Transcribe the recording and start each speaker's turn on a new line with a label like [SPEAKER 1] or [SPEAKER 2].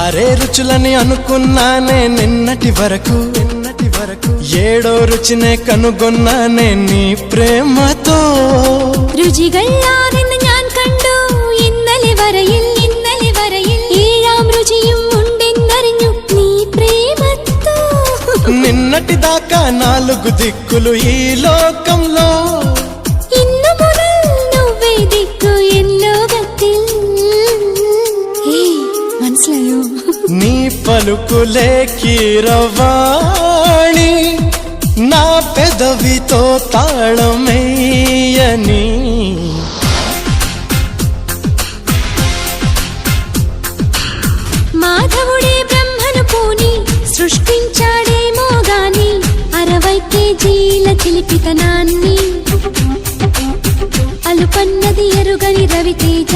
[SPEAKER 1] ఆరే రుచులని అనుకున్నానే నిన్నటి వరకు ఏడో రుచినే కనుగొన్నానే నీ ప్రేమతో
[SPEAKER 2] രുചികളാ നിന്നെ ഞാൻ കണ്ടു ഇന്നലെ വരയിൽ ഏഴാം രുചിയും ഉണ്ടെന്നറിഞ്ഞു നീ പ്രേമത്തോ
[SPEAKER 1] నిన్నటి దాకా నాలుగు దిక్కులు ఈ లోకంలో
[SPEAKER 2] ഇന്നു മുതൽ నువ్వే దిక్కు ఎన్ లోകത്തിൽ മനസ്സിലായോ
[SPEAKER 1] నీ పలుకులే కీరవాణి నా పెదవితో తాళమేయని
[SPEAKER 2] మాధవుడే బ్రహ్మను పూని సృష్టించాడేమో గాని 60 కేజీల చిలిపితనాన్ని అలుపన్నది ఎరుగని రవితేజ